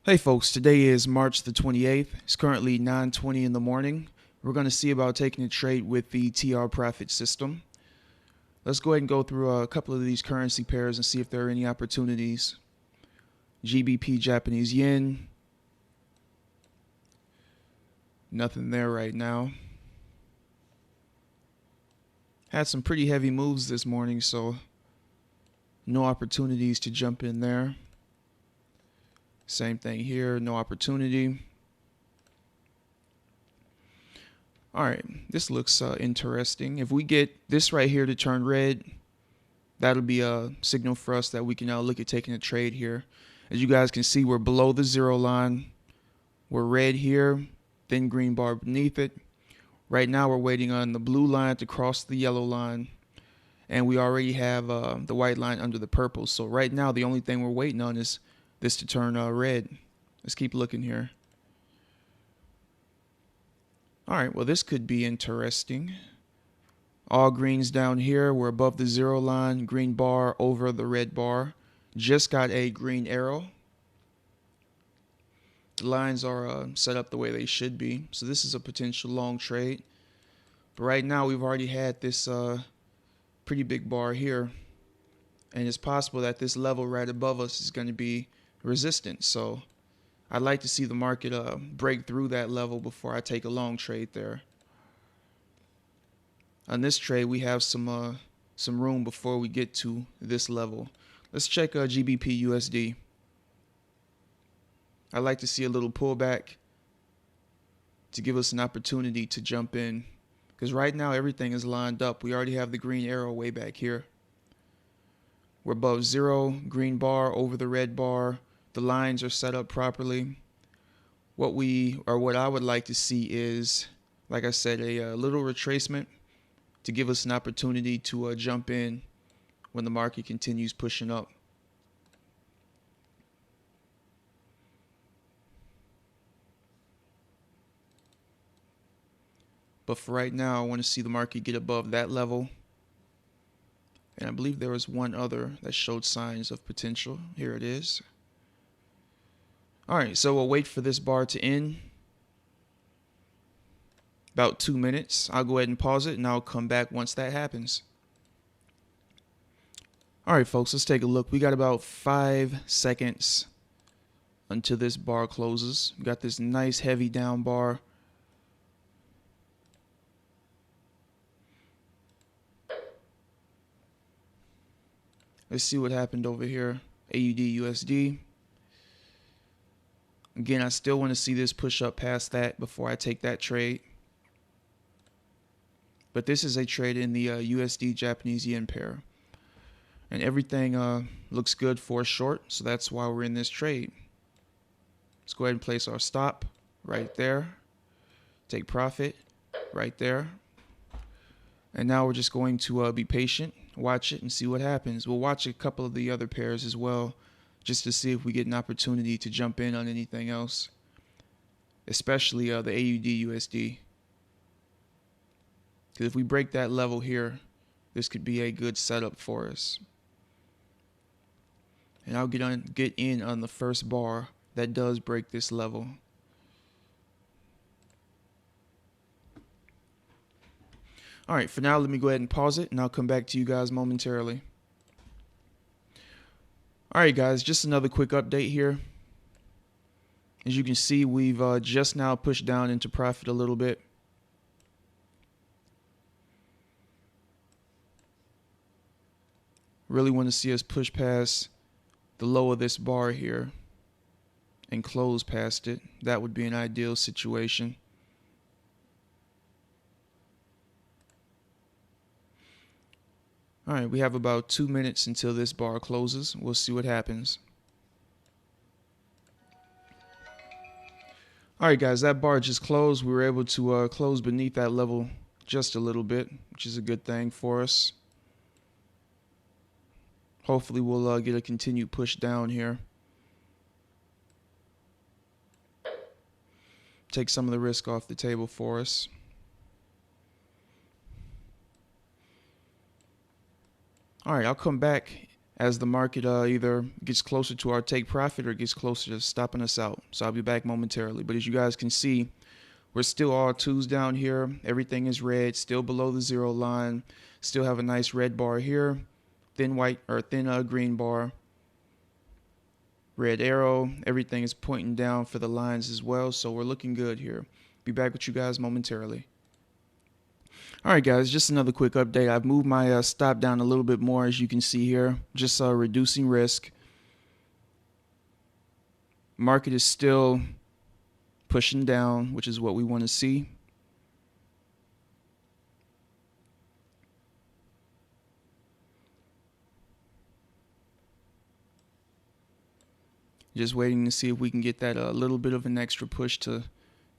Hey folks, today is March the 28th. It's currently 9:20 in the morning. We're going to see about taking a trade with the TR profit system. Let's go ahead and go through a couple of these currency pairs and see if there are any opportunities. GBP Japanese yen. Nothing there right now. Had some pretty heavy moves this morning, so no opportunities to jump in there. Same thing here, no opportunity. All right, this looks interesting. If we get this right here to turn red, that'll be a signal for us that we can now look at taking a trade here. As you guys can see, we're below the zero line. We're red here, thin green bar beneath it. Right now we're waiting on the blue line to cross the yellow line, and we already have the white line under the purple. So right now the only thing we're waiting on is this to turn red. Let's keep looking here. All right, well, this could be interesting. All greens down here. We're above the zero line. Green bar over the red bar. Just got a green arrow. The lines are set up the way they should be. So this is a potential long trade. But right now we've already had this pretty big bar here. And it's possible that this level right above us is going to be resistance. So I'd like to see the market break through that level before I take a long trade there. On this trade, we have some room before we get to this level. Let's check GBP USD. I'd like to see a little pullback to give us an opportunity to jump in, because right now everything is lined up. We already have the green arrow way back here. We're above zero, green bar over the red bar. The lines are set up properly. What I would like to see is, like I said, a little retracement to give us an opportunity to jump in when the market continues pushing up. But for right now, I want to see the market get above that level. And I believe there was one other that showed signs of potential. Here it is. All right, so we'll wait for this bar to end. About 2 minutes. I'll go ahead and pause it, and I'll come back once that happens. All right, folks, let's take a look. We got about 5 seconds until this bar closes. We got this nice heavy down bar. Let's see what happened over here. AUD USD. Again, I still want to see this push up past that before I take that trade. But this is a trade in the USD Japanese yen pair. And everything looks good for a short, so that's why we're in this trade. Let's go ahead and place our stop right there. Take profit right there. And now we're just going to be patient, watch it, and see what happens. We'll watch a couple of the other pairs as well, just to see if we get an opportunity to jump in on anything else, especially the AUD USD. Because if we break that level here, this could be a good setup for us. And I'll get in on the first bar that does break this level. All right, for now, let me go ahead and pause it, and I'll come back to you guys momentarily. All right, guys, just another quick update here. As you can see, we've just now pushed down into profit a little bit. Really want to see us push past the low of this bar here and close past it. That would be an ideal situation. All right, we have about 2 minutes until this bar closes. We'll see what happens. All right, guys, that bar just closed. We were able to close beneath that level just a little bit, which is a good thing for us. Hopefully we'll get a continued push down here. Take some of the risk off the table for us. All right, I'll come back as the market either gets closer to our take profit or gets closer to stopping us out. So I'll be back momentarily. But as you guys can see, we're still all twos down here. Everything is red, still below the zero line. Still have a nice red bar here, thin white or thin green bar, red arrow. Everything is pointing down for the lines as well. So we're looking good here. Be back with you guys momentarily. All right, guys, just another quick update. I've moved my stop down a little bit more, as you can see here, just reducing risk. Market is still pushing down, which is what we want to see. Just waiting to see if we can get that little bit of an extra push to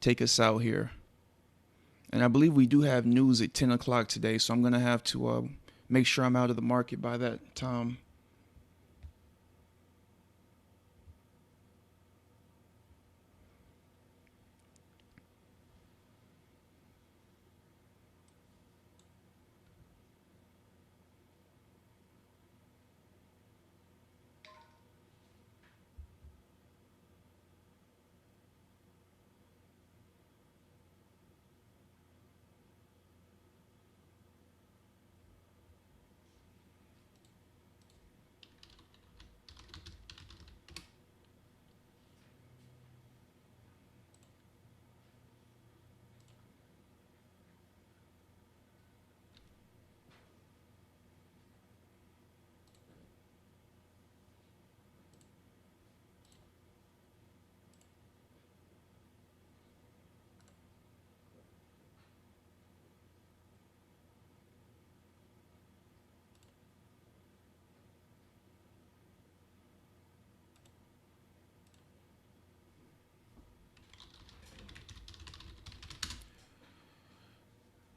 take us out here. And I believe we do have news at 10 o'clock today, so I'm going to have to make sure I'm out of the market by that time.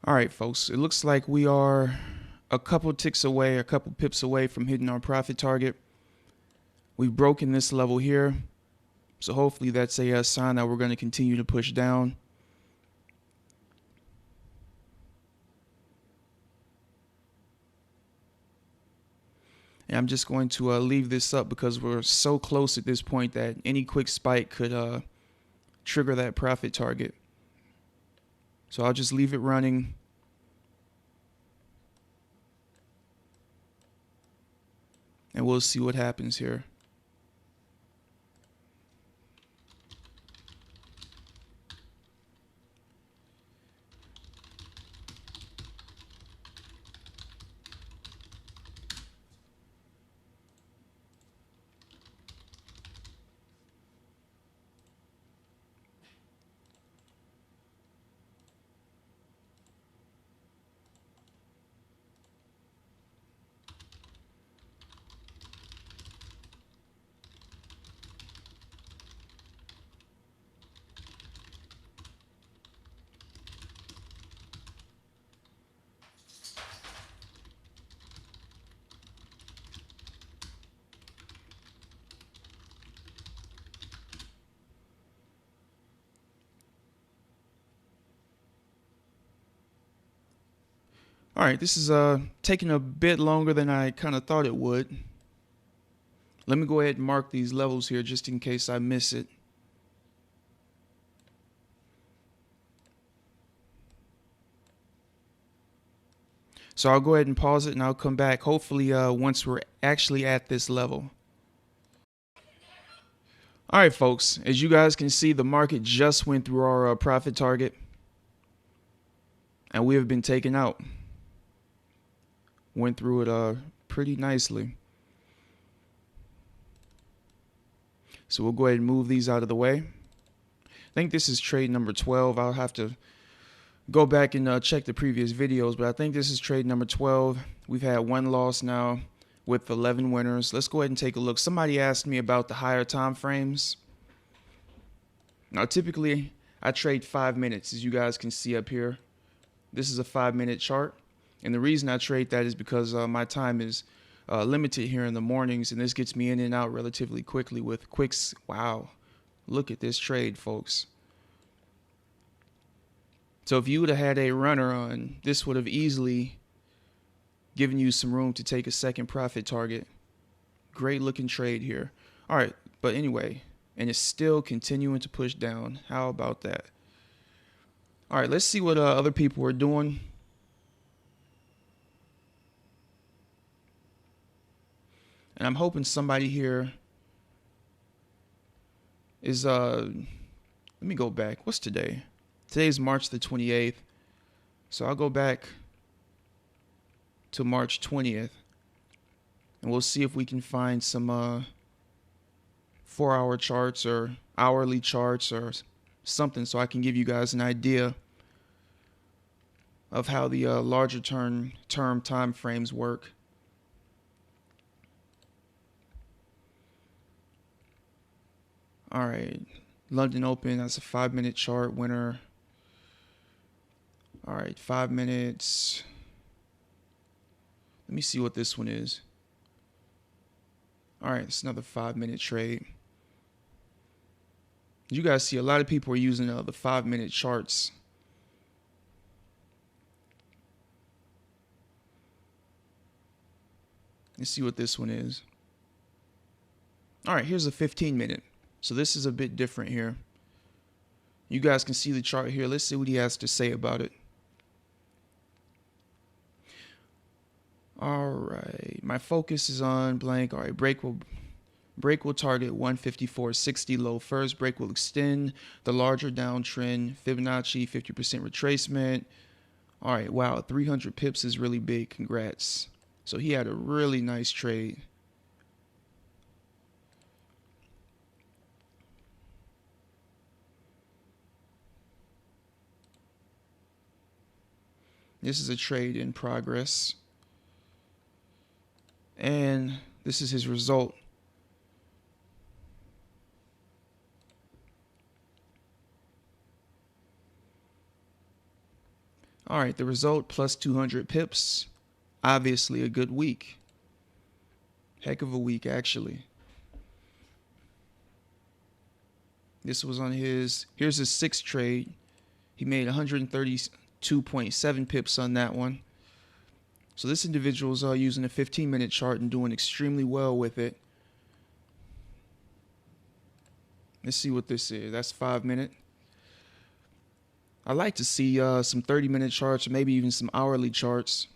All right, folks, it looks like we are a couple ticks away, a couple pips away from hitting our profit target. We've broken this level here, so hopefully that's a sign that we're going to continue to push down. And I'm just going to leave this up because we're so close at this point that any quick spike could trigger that profit target. So I'll just leave it running. And we'll see what happens here. All right, this is taking a bit longer than I kind of thought it would. Let me go ahead and mark these levels here just in case I miss it. So I'll go ahead and pause it and I'll come back hopefully once we're actually at this level. All right, folks, as you guys can see, the market just went through our profit target and we have been taken out. Went through it pretty nicely. So we'll go ahead and move these out of the way. I think this is trade number 12. I'll have to go back and check the previous videos, but I think this is trade number 12. We've had one loss now with 11 winners. Let's go ahead and take a look. Somebody asked me about the higher time frames. Now, typically, I trade 5 minutes, as you guys can see up here. This is a 5-minute chart. And the reason I trade that is because my time is limited here in the mornings, and this gets me in and out relatively quickly with quicks. Wow, look at this trade, folks. So if you would have had a runner on, this would have easily given you some room to take a second profit target Great looking trade here. All right, but anyway, and it's still continuing to push down. How about that? All right, let's see what other people are doing. And I'm hoping somebody here is let me go back. What's today? Today's March the 28th. So I'll go back to March 20th. And we'll see if we can find some 4-hour charts or hourly charts or something so I can give you guys an idea of how the larger term time frames work. All right, London Open, that's a 5-minute chart winner. All right, 5 minutes. Let me see what this one is. All right, it's another 5-minute trade. You guys see a lot of people are using the 5-minute charts. Let's see what this one is. All right, here's a 15-minute. So this is a bit different here. You guys can see the chart here. Let's see what he has to say about it. All right, my focus is on blank. All right, break will target 154.60 low first. Break will extend the larger downtrend. Fibonacci 50% retracement. All right, wow, 300 pips is really big. Congrats. So he had a really nice trade. This is a trade in progress. And this is his result. All right, the result plus 200 pips. Obviously a good week. Heck of a week, actually. This was on here's his 6th trade. He made 132.7 pips on that one. So this individual is using a 15-minute chart and doing extremely well with it. Let's see what this is. That's 5-minute. I like to see some 30-minute charts or maybe even some hourly charts.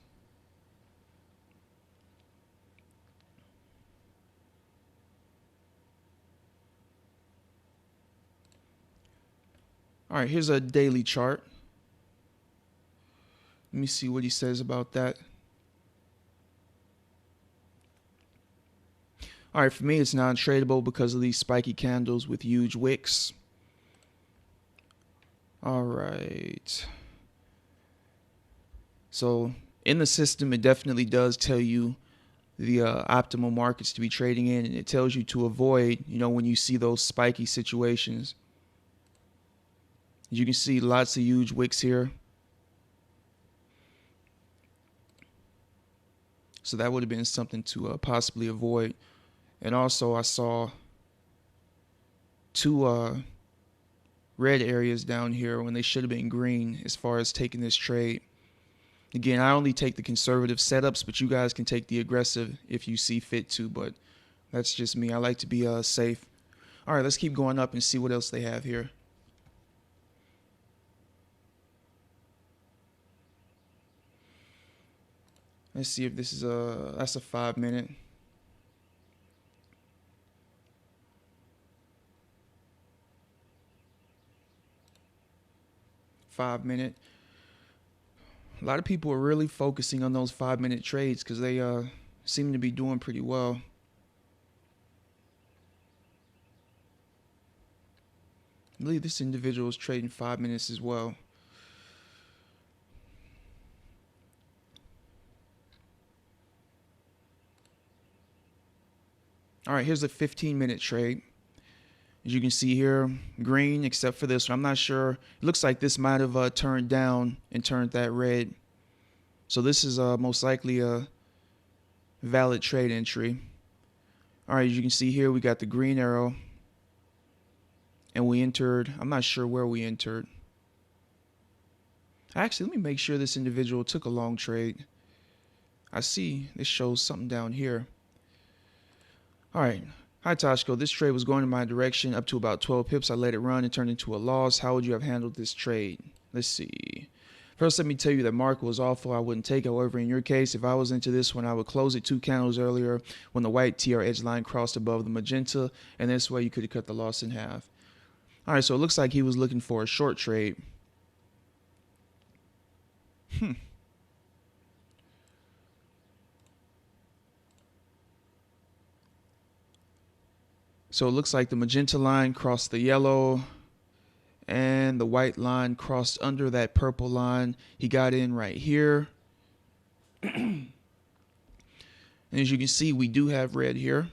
All right, here's a daily chart. Let me see what he says about that. All right, for me, it's non-tradable because of these spiky candles with huge wicks. All right. So in the system, it definitely does tell you the optimal markets to be trading in, and it tells you to avoid, when you see those spiky situations. You can see lots of huge wicks here. So that would have been something to possibly avoid. And also I saw 2 red areas down here when they should have been green as far as taking this trade. Again, I only take the conservative setups, but you guys can take the aggressive if you see fit to, but that's just me. I like to be safe. All right, let's keep going up and see what else they have here. Let's see if this is that's a 5-minute. A lot of people are really focusing on those 5-minute trades because they seem to be doing pretty well. I believe this individual is trading 5 minutes as well. All right, here's a 15-minute trade. As you can see here, green except for this one. I'm not sure. It looks like this might have turned down and turned that red. So this is most likely a valid trade entry. All right, as you can see here, we got the green arrow. And we entered. I'm not sure where we entered. Actually, let me make sure this individual took a long trade. I see this shows something down here. All right. Hi, Toshko. This trade was going in my direction up to about 12 pips. I let it run and turned into a loss. How would you have handled this trade? Let's see. First, let me tell you that market was awful. I wouldn't take it. However, in your case, if I was into this one, I would close it 2 candles earlier when the white TR edge line crossed above the magenta, and this way you could have cut the loss in half. All right, so it looks like he was looking for a short trade. So it looks like the magenta line crossed the yellow and the white line crossed under that purple line. He got in right here. And as you can see, we do have red here.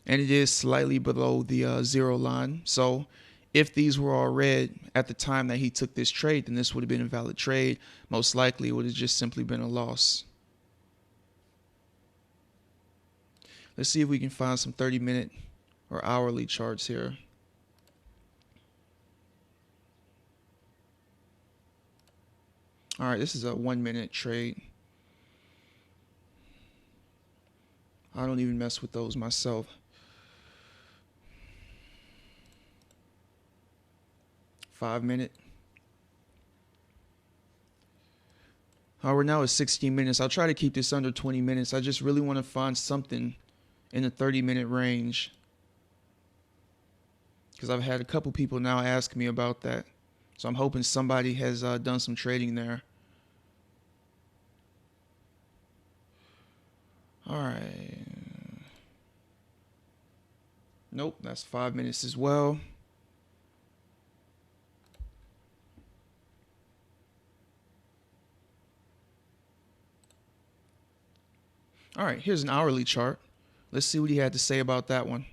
And it is slightly below the zero line. So if these were all red at the time that he took this trade, then this would have been a valid trade. Most likely it would have just simply been a loss. Let's see if we can find some 30-minute or hourly charts here. All right, this is a 1-minute trade. I don't even mess with those myself. 5-minute. We're now at 16 minutes. I'll try to keep this under 20 minutes. I just really want to find something in the 30-minute range, because I've had a couple people now ask me about that. So I'm hoping somebody has done some trading there. All right. Nope, that's 5 minutes as well. All right, here's an hourly chart. Let's see what he had to say about that one.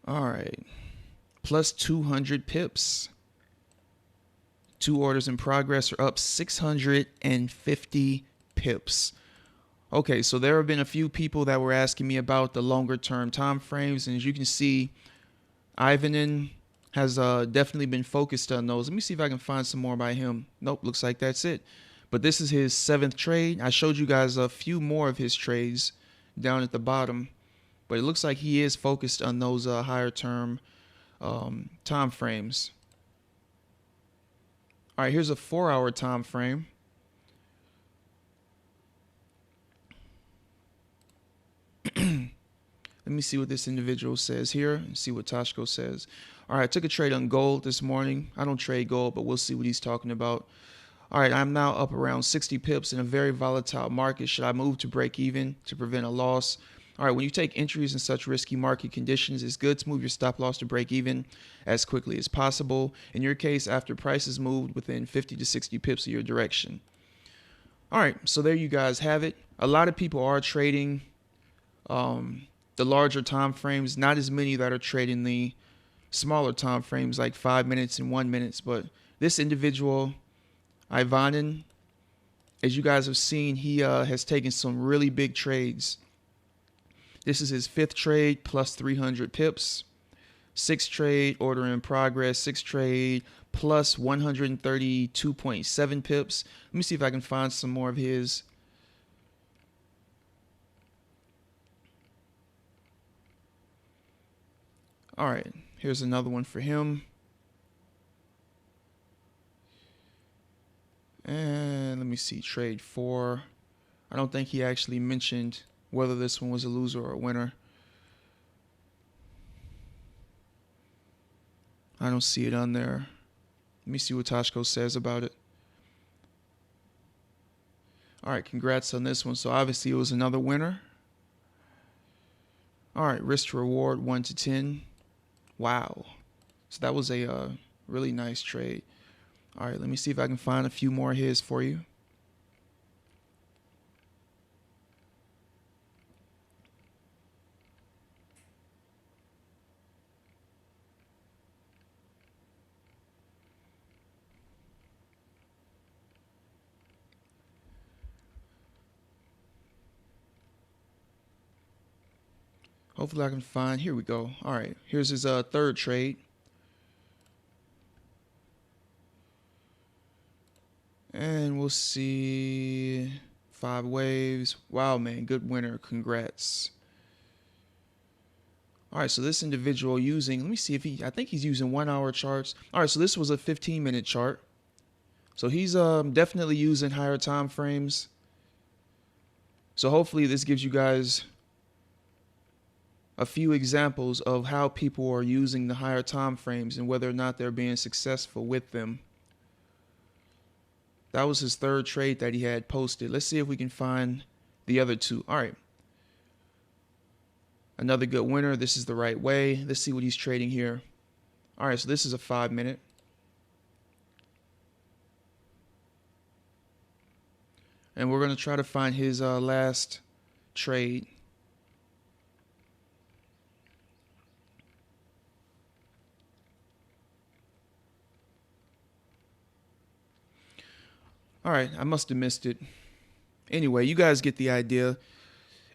All right, plus 200 pips. 2 orders in progress are up 650 pips. Okay, so there have been a few people that were asking me about the longer term time frames, and as you can see, Ivanin has definitely been focused on those. Let me see if I can find some more by him. Nope, looks like that's it. But this is his 7th trade. I showed you guys a few more of his trades down at the bottom, but it looks like he is focused on those higher term time frames. All right, here's a 4-hour time frame. Let me see what this individual says here and see what Toshko says. All right, I took a trade on gold this morning. I don't trade gold, but we'll see what he's talking about. All right, I'm now up around 60 pips in a very volatile market. Should I move to break even to prevent a loss? All right, when you take entries in such risky market conditions, it's good to move your stop loss to break even as quickly as possible. In your case, after prices moved within 50 to 60 pips of your direction. All right, so there you guys have it. A lot of people are trading the larger time frames, not as many that are trading the smaller time frames like 5 minutes and 1 minute. But this individual, Ivanin, as you guys have seen, he has taken some really big trades. This is his 5th trade plus 300 pips. 6th trade, order in progress. 6th trade plus 132.7 pips. Let me see if I can find some more of his. All right, here's another one for him. And let me see, trade 4. I don't think he actually mentioned whether this one was a loser or a winner. I don't see it on there. Let me see what Toshko says about it. All right, congrats on this one. So obviously it was another winner. All right, risk to reward 1 to 10. Wow. So that was a really nice trade. All right, let me see if I can find a few more of his for you. Hopefully I can find, here we go. All right, here's his 3rd trade. And we'll see 5 waves. Wow, man, good winner. Congrats. All right, so this individual using, let me see if I think he's using 1 hour charts. All right, so this was a 15-minute chart. So he's definitely using higher time frames. So hopefully this gives you guys a few examples of how people are using the higher time frames and whether or not they're being successful with them. That was his 3rd trade that he had posted. Let's see if we can find the other 2. All right. Another good winner. This is the right way. Let's see what he's trading here. All right, so this is a 5-minute. And we're going to try to find his last trade. All right, I must have missed it. Anyway, you guys get the idea.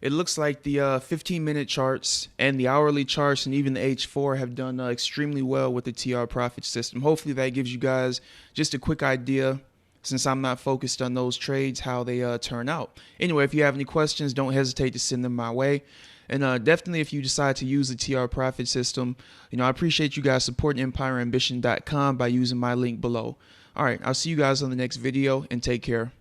It looks like the 15-minute charts and the hourly charts and even the H4 have done extremely well with the TR profit system. Hopefully that gives you guys just a quick idea, since I'm not focused on those trades, how they turn out. Anyway, if you have any questions, don't hesitate to send them my way. And definitely if you decide to use the TR profit system, I appreciate you guys supporting EmpireAmbition.com by using my link below. All right, I'll see you guys on the next video, and take care.